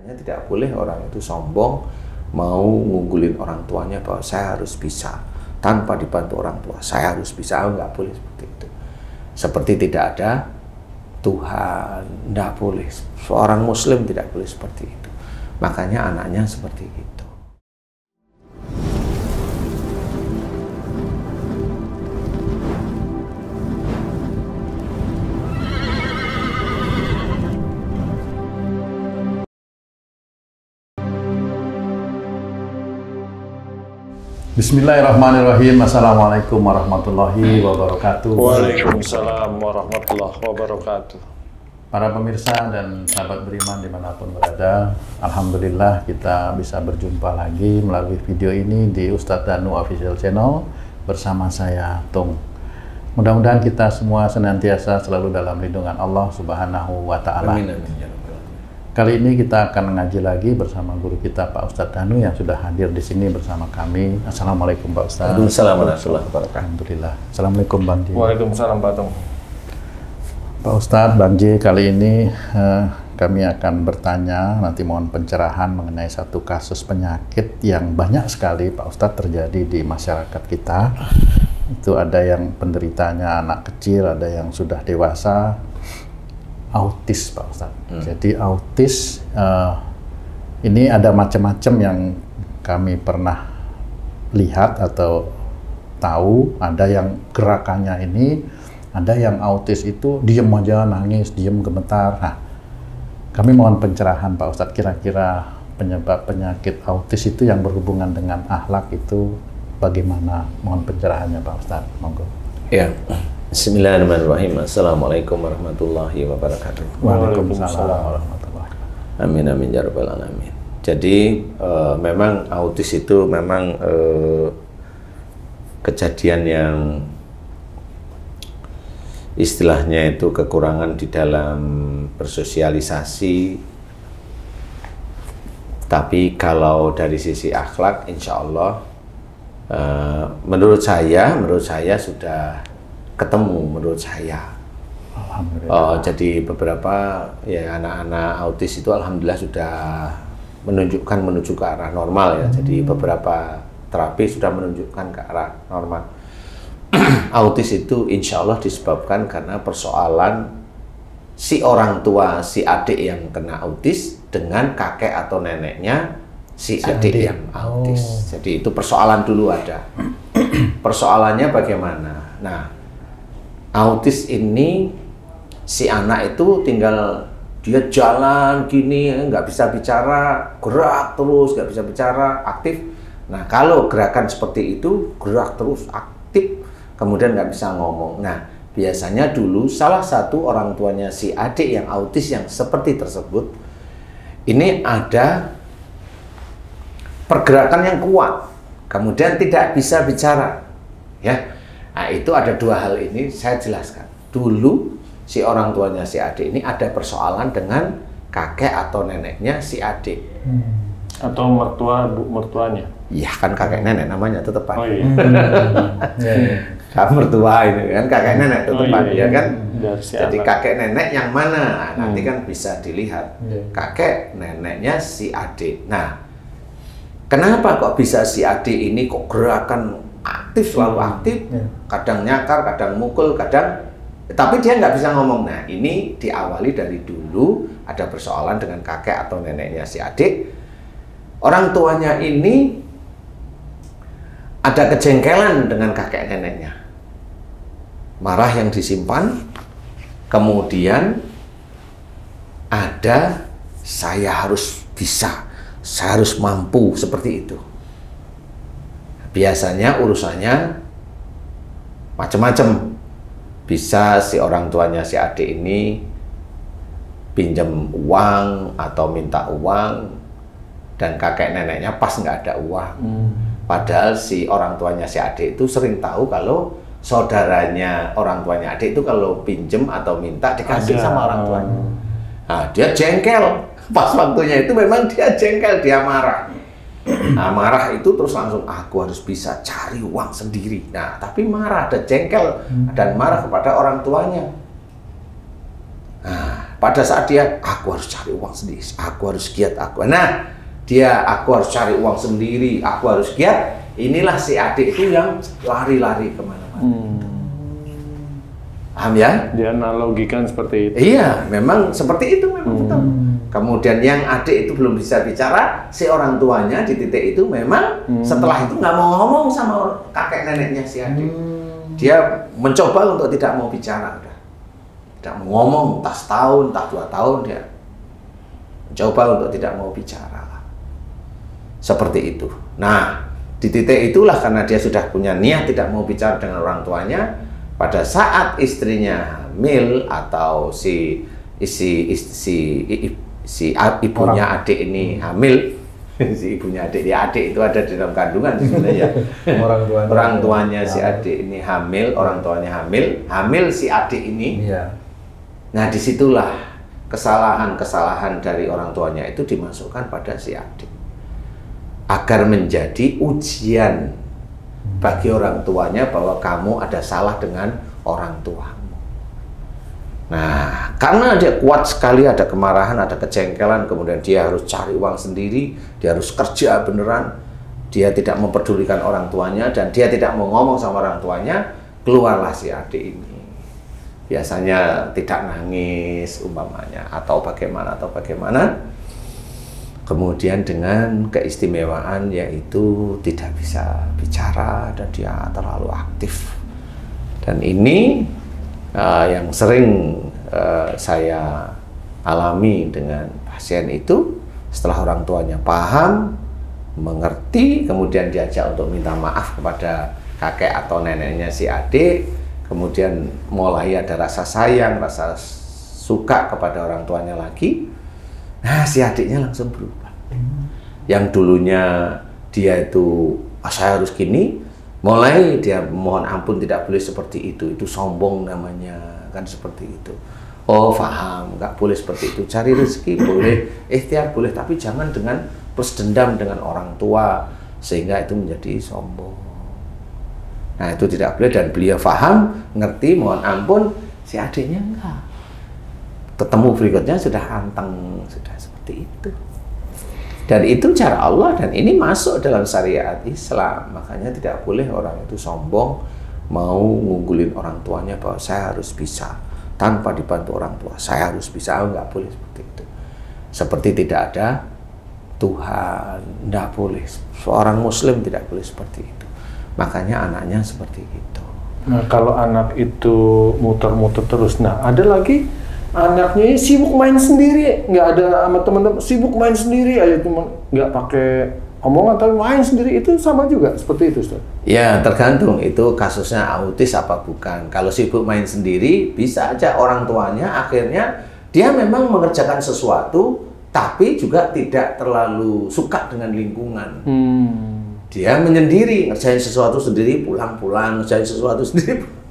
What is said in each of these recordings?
Makanya tidak boleh orang itu sombong mau ngunggulin orang tuanya bahwa saya harus bisa tanpa dibantu orang tua, saya harus bisa. Nggak boleh seperti itu. Seperti tidak ada Tuhan, nggak boleh. Seorang Muslim tidak boleh seperti itu. Makanya anaknya seperti itu. Bismillahirrahmanirrahim. Assalamualaikum warahmatullahi wabarakatuh. Waalaikumsalam warahmatullahi wabarakatuh. Para pemirsa dan sahabat beriman dimanapun berada, alhamdulillah kita bisa berjumpa lagi melalui video ini di Ustadz Danu Official Channel bersama saya Tung. Mudah-mudahan kita semua senantiasa selalu dalam lindungan Allah Subhanahu wa Ta'ala. Amin, amin. Kali ini kita akan mengaji lagi bersama guru kita Pak Ustadz Danu yang sudah hadir di sini bersama kami. Assalamualaikum Pak Ustadz. Waalaikumsalam warahmatullahi wabarakatuh. Alhamdulillah. Assalamualaikum Bang Ji. Waalaikumsalam Pak Tung. Pak Ustadz, Bang Ji, kali ini kami akan bertanya, nanti mohon pencerahan mengenai satu kasus penyakit yang banyak sekali Pak Ustadz terjadi di masyarakat kita. Itu ada yang penderitanya anak kecil, ada yang sudah dewasa. Autis Pak Ustadz. Jadi autis ini ada macam-macam yang kami pernah lihat atau tahu. Ada yang gerakannya ini, ada yang autis itu diem aja, nangis, diem, gemetar. Nah, kami mohon pencerahan Pak Ustadz, kira-kira penyebab penyakit autis itu yang berhubungan dengan akhlak itu bagaimana? Mohon pencerahannya Pak Ustadz, monggo. Ya. Bismillahirrahmanirrahim. Assalamualaikum warahmatullahi wabarakatuh. Waalaikumsalam warahmatullahi wabarakatuh. Amin, amin, ya rabbal alamin. Jadi memang autis itu memang kejadian yang istilahnya itu kekurangan di dalam bersosialisasi. Tapi kalau dari sisi akhlak, insya Allah menurut saya sudah ketemu menurut saya. Alhamdulillah. Jadi beberapa ya anak-anak autis itu alhamdulillah sudah menuju ke arah normal ya. Jadi beberapa terapi sudah menunjukkan ke arah normal. Autis itu insya Allah disebabkan karena persoalan si orang tua si adik yang kena autis dengan kakek atau neneknya si adik yang autis. Jadi itu persoalan dulu ada. Persoalannya bagaimana? Nah, autis ini si anak itu tinggal dia jalan gini, nggak bisa bicara, gerak terus, nggak bisa bicara, aktif. Nah, kalau gerakan seperti itu, gerak terus, aktif, kemudian nggak bisa ngomong. Nah, biasanya dulu salah satu orang tuanya si adik yang autis yang seperti tersebut, ini ada pergerakan yang kuat, kemudian tidak bisa bicara, ya. Nah, itu ada dua hal ini saya jelaskan. Dulu si orang tuanya si adik ini ada persoalan dengan kakek atau neneknya si adik. Atau mertuanya. Iya kan kakek nenek namanya tetepan. Oh iya. Kan mertua ini kan kakek nenek tetepan, ya kan? Jadi anak. kakek nenek yang mana? Nanti kan bisa dilihat. Kakek neneknya si adik. Nah, kenapa kok bisa si adik ini kok gerakan aktif, selalu aktif, kadang nyakar, kadang mukul, tapi dia nggak bisa ngomong. Nah, ini diawali dari dulu ada persoalan dengan kakek atau neneknya si adik. Orang tuanya ini ada kejengkelan dengan kakek neneknya, marah yang disimpan, kemudian ada saya harus bisa, saya harus mampu, seperti itu. Biasanya urusannya macam-macam. Bisa si orang tuanya si adik ini pinjam uang atau minta uang, dan kakek neneknya pas nggak ada uang. Padahal si orang tuanya si adik itu sering tahu kalau saudaranya orang tuanya adik itu kalau pinjam atau minta dikasih sama orang tuanya. Nah, dia jengkel. Pas waktunya itu memang dia jengkel, dia marah. Nah, marah itu terus langsung aku harus bisa cari uang sendiri. Nah, tapi marah, ada jengkel dan marah kepada orang tuanya. Nah, pada saat dia, aku harus cari uang sendiri, aku harus giat, aku harus cari uang sendiri, aku harus giat. Inilah si adik itu yang lari-lari kemana-mana. Paham ya? Dia analogikan seperti itu. Iya, memang seperti itu memang betul. Kemudian yang adik itu belum bisa bicara, si orang tuanya di titik itu memang setelah itu nggak mau ngomong sama kakek neneknya si adik. Dia mencoba untuk tidak mau bicara, tidak mau ngomong, entah setahun, entah 2 tahun dia mencoba untuk tidak mau bicara. Seperti itu. Nah, di titik itulah karena dia sudah punya niat tidak mau bicara dengan orang tuanya. Pada saat istrinya hamil atau si ibunya adik ini hamil, si ibunya adik itu ada di dalam kandungan sebenarnya. Orang tuanya si adik ini hamil, orang tuanya hamil si adik ini. Iya. Nah, disitulah kesalahan dari orang tuanya itu dimasukkan pada si adik agar menjadi ujian bagi orang tuanya bahwa kamu ada salah dengan orang tuamu. Nah, karena dia kuat sekali, ada kemarahan, ada kejengkelan, kemudian dia harus cari uang sendiri, dia harus kerja beneran, dia tidak mempedulikan orang tuanya, dan dia tidak mau ngomong sama orang tuanya, keluarlah si adik ini. Biasanya tidak nangis umpamanya, atau bagaimana. Kemudian dengan keistimewaan yaitu tidak bisa bicara dan dia terlalu aktif. Dan ini yang sering saya alami dengan pasien itu, setelah orang tuanya paham, mengerti, kemudian diajak untuk minta maaf kepada kakek atau neneknya si adik, kemudian mulai ada rasa sayang, rasa suka kepada orang tuanya lagi. Nah, si adiknya langsung berubah. Yang dulunya dia itu, saya harus gini, mulai dia mohon ampun, tidak boleh seperti itu sombong namanya, kan seperti itu. Oh, paham, nggak boleh seperti itu. Cari rezeki boleh, ikhtiar boleh, tapi jangan dengan terus dendam dengan orang tua, sehingga itu menjadi sombong. Nah, itu tidak boleh, dan beliau paham, ngerti, mohon ampun, si adiknya enggak. Ketemu berikutnya sudah anteng, sudah seperti itu. Dan itu cara Allah, dan ini masuk dalam syariat Islam. Makanya tidak boleh orang itu sombong, mau ngunggulin orang tuanya bahwa saya harus bisa tanpa dibantu orang tua. Saya harus bisa, nggak boleh seperti itu. Seperti tidak ada Tuhan, nggak boleh. Seorang Muslim tidak boleh seperti itu. Makanya anaknya seperti itu. Nah, kalau anak itu muter-muter terus, nah ada lagi anaknya sibuk main sendiri, nggak ada sama teman-teman, sibuk main sendiri aja, cuma nggak pakai omongan tapi main sendiri, itu sama juga seperti itu, Ustaz? Ya, tergantung itu kasusnya autis apa bukan. Kalau sibuk main sendiri, bisa aja orang tuanya akhirnya dia memang mengerjakan sesuatu, tapi juga tidak terlalu suka dengan lingkungan. Dia menyendiri, ngerjain sesuatu sendiri, pulang-pulang, ngerjain sesuatu sendiri.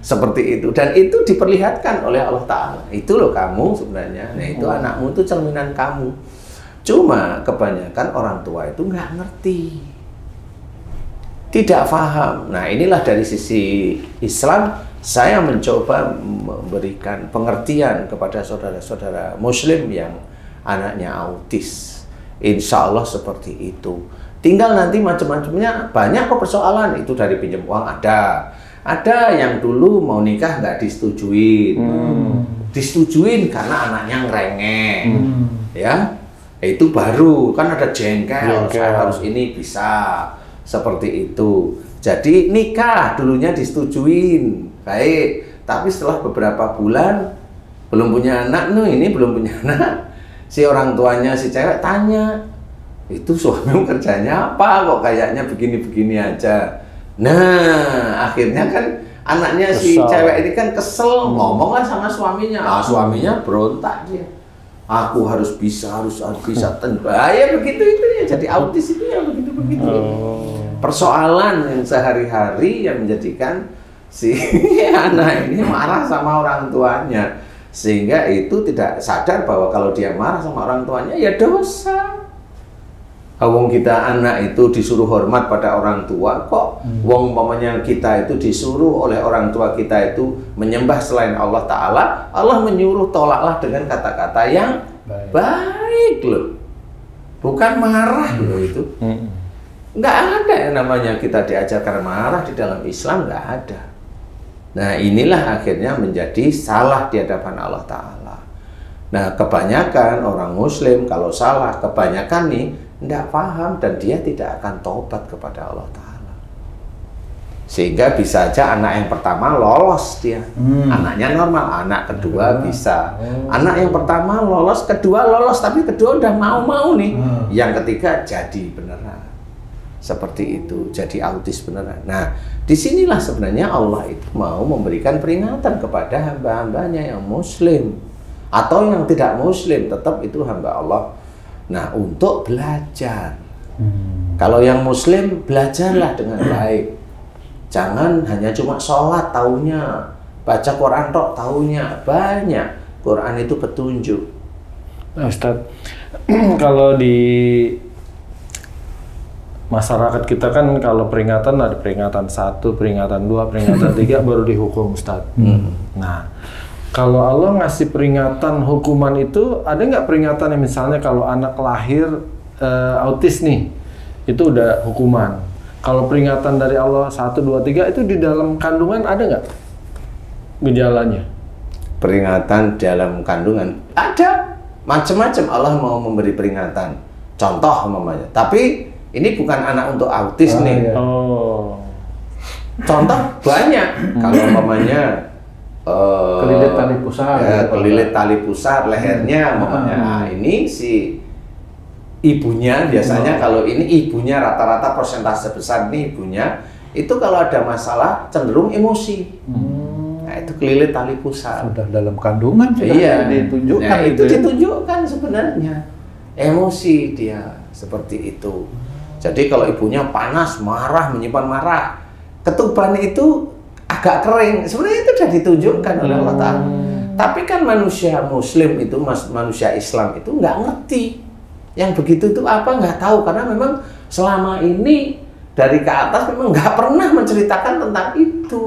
Seperti itu, dan itu diperlihatkan oleh Allah Ta'ala. Itu loh kamu sebenarnya. Nah, itu anakmu, itu cerminan kamu. Cuma kebanyakan orang tua itu nggak ngerti, tidak paham. Nah, inilah dari sisi Islam saya mencoba memberikan pengertian kepada saudara-saudara Muslim yang anaknya autis. Insya Allah seperti itu. Tinggal nanti macam-macamnya, banyak kok persoalan. Itu dari pinjam uang ada yang dulu mau nikah nggak disetujuin, disetujuin karena anaknya ngerengek, ya itu baru kan ada jengkel. Saya harus ini bisa seperti itu. Jadi nikah dulunya disetujuin, baik, tapi setelah beberapa bulan belum punya anak, ini belum punya anak, si orang tuanya si cewek tanya, itu suamimu kerjanya apa kok kayaknya begini-begini aja. Nah, akhirnya kan anaknya si cewek ini kan kesel, ngomonglah sama suaminya. Suaminya berontak dia. Aku harus bisa, harus bisa. Ya begitu itu ya. Jadi autis itu ya begitu-begitu. Persoalan yang sehari-hari yang menjadikan si anak ini marah sama orang tuanya, sehingga itu tidak sadar bahwa kalau dia marah sama orang tuanya ya dosa. Wong kita anak itu disuruh hormat pada orang tua, kok wong umpamanya kita itu disuruh oleh orang tua kita itu menyembah selain Allah Ta'ala, Allah menyuruh tolaklah dengan kata-kata yang baik loh, bukan marah loh itu. Nggak ada yang namanya kita diajarkan marah di dalam Islam, nggak ada. Nah inilah akhirnya menjadi salah di hadapan Allah Ta'ala. Nah kebanyakan orang Muslim kalau salah, kebanyakan nih tidak paham dan dia tidak akan tobat kepada Allah Ta'ala. Sehingga bisa aja anak yang pertama lolos dia, anaknya normal, anak kedua bisa. Anak yang pertama lolos, kedua lolos, tapi kedua udah mau-mau nih. Yang ketiga jadi beneran. Seperti itu, jadi autis beneran. Nah, disinilah sebenarnya Allah itu mau memberikan peringatan kepada hamba-hambanya yang Muslim. Atau yang tidak Muslim, tetap itu hamba Allah. Nah, untuk belajar. Kalau yang Muslim, belajarlah dengan baik. Jangan hanya cuma sholat taunya, baca Quran tok taunya, banyak. Quran itu petunjuk. Nah, Ustadz, kalau di masyarakat kita kan kalau peringatan ada peringatan 1, peringatan 2, peringatan 3 baru dihukum, Ustadz. Nah, kalau Allah ngasih peringatan hukuman itu, ada nggak peringatan yang misalnya kalau anak lahir autis nih, itu udah hukuman. Kalau peringatan dari Allah 1, 2, 3 itu di dalam kandungan ada nggak gejalanya? Peringatan dalam kandungan ada, macam-macam Allah mau memberi peringatan. Contoh umpamanya, tapi ini bukan anak untuk autis nih. Iya. Contoh banyak. Kalau umpamanya Kelilit tali pusar. Kelilit tali pusar lehernya umpamanya. Nah, ini si ibunya biasanya kalau ini ibunya rata-rata persentase besar nih ibunya itu kalau ada masalah cenderung emosi. Nah, itu kelilit tali pusar. Sudah dalam kandungan sudah ditunjukkan. Nah, itu ditunjukkan sebenarnya. Emosi dia seperti itu. Jadi kalau ibunya panas, marah, menyimpan marah, ketuban itu agak kering, sebenarnya itu sudah ditunjukkan oleh Allah Ta'ala. Tapi kan manusia Muslim itu, manusia Islam itu nggak ngerti. Yang begitu itu apa, nggak tahu. Karena memang selama ini dari ke atas memang nggak pernah menceritakan tentang itu.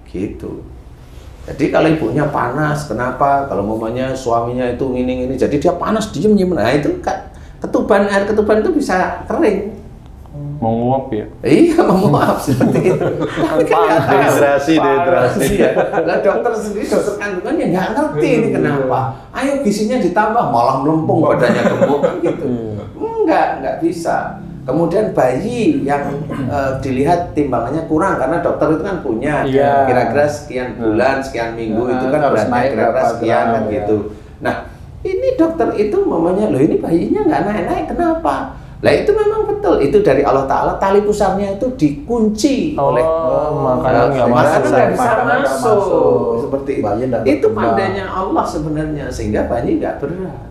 Gitu. Jadi kalau ibunya panas, kenapa? Kalau mamanya suaminya itu ini, jadi dia panas, diem. Nah itu ketuban, air ketuban itu bisa kering. Menguap ya? Iya, menguap seperti itu. Tapi kan dehidrasi. Ya. Nah, dokter sendiri, dokter kandungan ya nggak ngerti ini kenapa. Ayo gizinya ditambah, malah melempung badannya gemuk kan gitu. Nggak bisa. Kemudian bayi yang dilihat timbangannya kurang karena dokter itu kan punya kira-kira sekian bulan, sekian minggu itu kan beratnya kira-kira sekian kan gitu. Nah, ini dokter itu mamanya, loh ini bayinya nggak naik-naik, kenapa? Lah itu memang betul, itu dari Allah Ta'ala, tali pusarnya itu dikunci oleh makanya nggak bisa masuk. Seperti itu pandainya Allah sebenarnya, sehingga bayi nggak berat.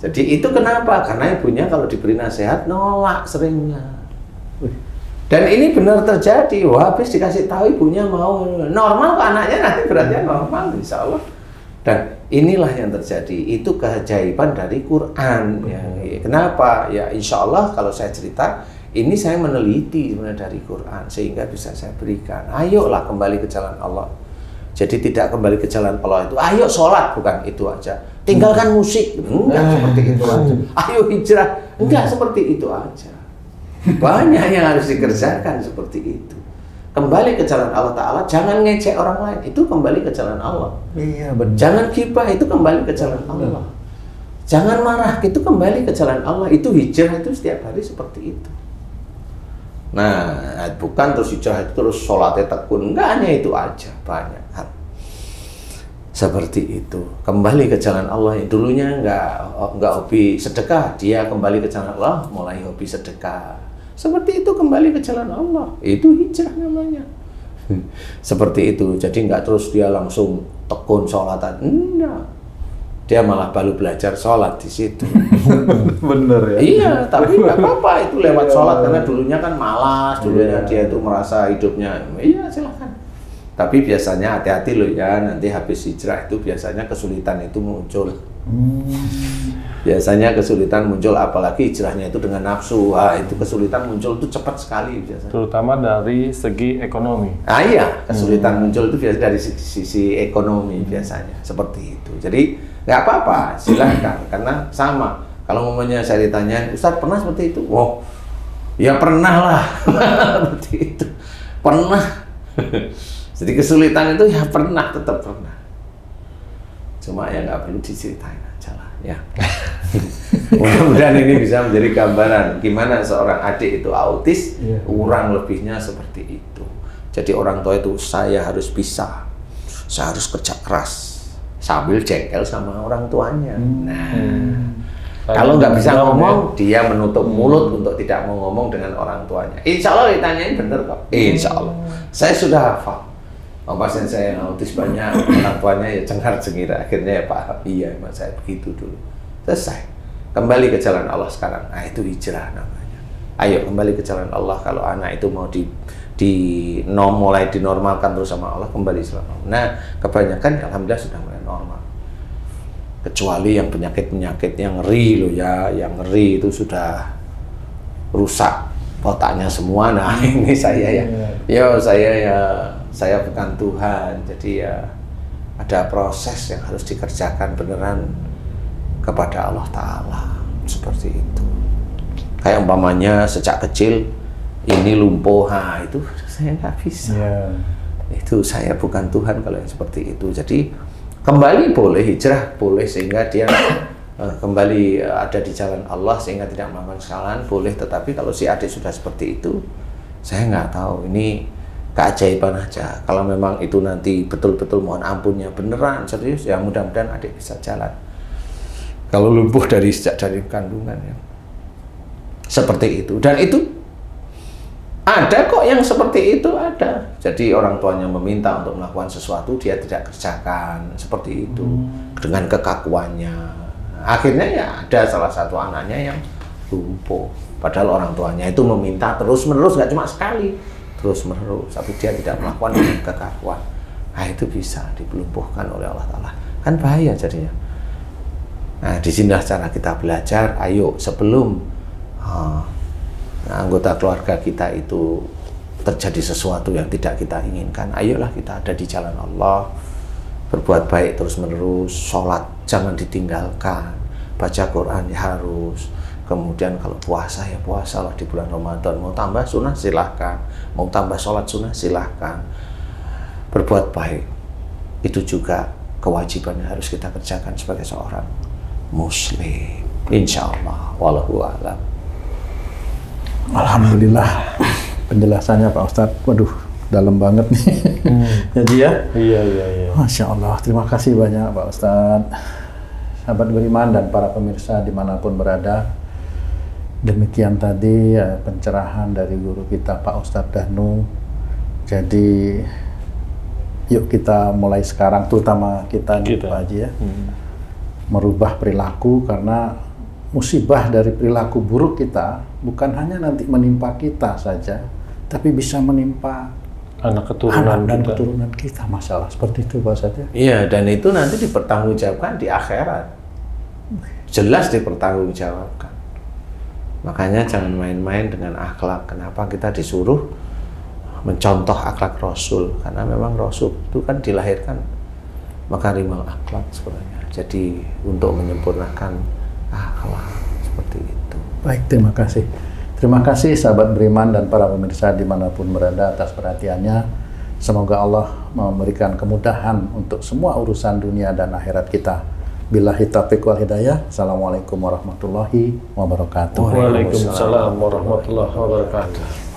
Jadi itu kenapa? Karena ibunya kalau diberi nasihat nolak seringnya. Dan ini benar terjadi. Wah, habis dikasih tahu ibunya mau normal ke anaknya, nanti beratnya normal insya Allah. Dan inilah yang terjadi. Itu keajaiban dari Quran. Ya. Kenapa? Ya insya Allah kalau saya cerita, ini saya meneliti sebenarnya dari Quran sehingga bisa saya berikan. Ayolah kembali ke jalan Allah. Jadi tidak kembali ke jalan Allah itu. Ayo sholat, bukan itu aja. Tinggalkan musik, enggak seperti itu aja. Ayo hijrah, enggak seperti itu aja. Banyak yang harus dikerjakan seperti itu. Kembali ke jalan Allah Ta'ala, jangan ngecek orang lain, itu kembali ke jalan Allah. Iya, benar. Jangan gibah, itu kembali ke jalan Allah. Jangan marah, itu kembali ke jalan Allah. Itu hijrah itu setiap hari seperti itu. Nah, bukan terus hijrah itu terus sholatnya tekun, enggak, hanya itu aja, banyak hal. Seperti itu, kembali ke jalan Allah. Dulunya enggak hobi sedekah, dia kembali ke jalan Allah, mulai hobi sedekah. Seperti itu kembali ke jalan Allah. Itu hijrah namanya. Seperti itu. Jadi nggak terus dia langsung tekun sholatan. Enggak. Dia malah baru belajar sholat di situ. Bener ya? Iya, tapi nggak apa-apa itu lewat sholat karena dulunya kan malas, dulunya dia itu merasa hidupnya. Iya, silakan. Tapi biasanya hati-hati loh ya, nanti habis hijrah itu biasanya kesulitan itu muncul. Biasanya kesulitan muncul, apalagi hijrahnya itu dengan nafsu. Itu kesulitan muncul itu cepat sekali biasanya. Terutama dari segi ekonomi. Iya, kesulitan muncul itu biasanya dari sisi ekonomi biasanya, seperti itu. Jadi nggak apa-apa, silahkan, karena sama. Kalau momennya saya ditanya, Ustadz pernah seperti itu? Wow, ya pernah lah, seperti itu, pernah. Jadi kesulitan itu ya pernah, tetap pernah. Cuma ya nggak perlu diceritain aja lah, ya. Mudah-mudahan ini bisa menjadi gambaran gimana seorang adik itu autis, kurang lebihnya seperti itu. Jadi orang tua itu saya harus bisa, saya harus kerja keras sambil jengkel sama orang tuanya. Kalau nggak bisa ngomong, dia menutup mulut untuk tidak mau ngomong dengan orang tuanya. Insya Allah ditanyain bener kok. Insya Allah. Saya sudah hafal. Pasien saya yang autis banyak, orang tuanya ya cengar-cengir. Akhirnya ya paham, iya emang saya begitu dulu. Selesai. Kembali ke jalan Allah sekarang. Nah itu hijrah namanya. Ayo kembali ke jalan Allah. Kalau anak itu mau mulai dinormalkan terus sama Allah, kembali jalan Allah. Nah kebanyakan alhamdulillah sudah mulai normal. Kecuali yang penyakit-penyakit yang ngeri loh ya, yang ngeri itu sudah rusak otaknya semua. Nah ini saya ya, saya bukan Tuhan, jadi ya ada proses yang harus dikerjakan beneran kepada Allah Ta'ala, seperti itu. Kayak umpamanya sejak kecil ini lumpuh, itu saya nggak bisa. Itu saya bukan Tuhan kalau yang seperti itu. Jadi kembali boleh, hijrah boleh, sehingga dia kembali ada di jalan Allah sehingga tidak melakukan kesalahan, boleh. Tetapi kalau si adik sudah seperti itu, saya nggak tahu, ini keajaiban aja. Kalau memang itu nanti betul-betul mohon ampunnya beneran serius, ya mudah-mudahan adik bisa jalan. Kalau lumpuh dari sejak dari kandungan ya seperti itu, dan itu ada kok yang seperti itu ada. Jadi orang tuanya meminta untuk melakukan sesuatu, dia tidak kerjakan seperti itu dengan kekakuannya. Akhirnya ya ada salah satu anaknya yang lumpuh, padahal orang tuanya itu meminta terus-menerus, nggak cuma sekali, terus-menerus, tapi dia tidak melakukan dengan kekakuan. Nah itu bisa dilumpuhkan oleh Allah Ta'ala, kan bahaya jadinya. Nah disinilah cara kita belajar. Ayo sebelum anggota keluarga kita itu terjadi sesuatu yang tidak kita inginkan, ayolah kita ada di jalan Allah, berbuat baik terus-menerus, sholat jangan ditinggalkan, baca Quran ya harus. Kemudian kalau puasa ya puasalah di bulan Ramadan. Mau tambah sunnah silahkan, mau tambah sholat sunnah silahkan. Berbuat baik itu juga kewajiban yang harus kita kerjakan sebagai seorang muslim, insya Allah. Wallahu a'lam. Alhamdulillah penjelasannya Pak Ustadz, waduh dalam banget nih. Jadi ya, Iya. Masya Allah, terima kasih banyak Pak Ustadz. Sahabat beriman dan para pemirsa dimanapun berada, demikian tadi pencerahan dari guru kita Pak Ustadz Dahnu. Jadi yuk kita mulai sekarang, terutama kita nih Pak Haji ya, merubah perilaku, karena musibah dari perilaku buruk kita bukan hanya nanti menimpa kita saja, tapi bisa menimpa anak keturunan dan keturunan kita. Masalah seperti itu Pak Ustadz ya. Iya, dan itu nanti dipertanggungjawabkan di akhirat. Jelas dipertanggungjawabkan. Makanya jangan main-main dengan akhlak. Kenapa kita disuruh mencontoh akhlak Rasul? Karena memang Rasul itu kan dilahirkan makarimul akhlak sebenarnya. Jadi untuk menyempurnakan akhlak seperti itu. Baik, terima kasih. Terima kasih sahabat beriman dan para pemirsa dimanapun berada atas perhatiannya. Semoga Allah memberikan kemudahan untuk semua urusan dunia dan akhirat kita. Billahi taufiq wal hidayah. Assalamualaikum warahmatullahi wabarakatuh. Waalaikumsalam warahmatullahi wabarakatuh.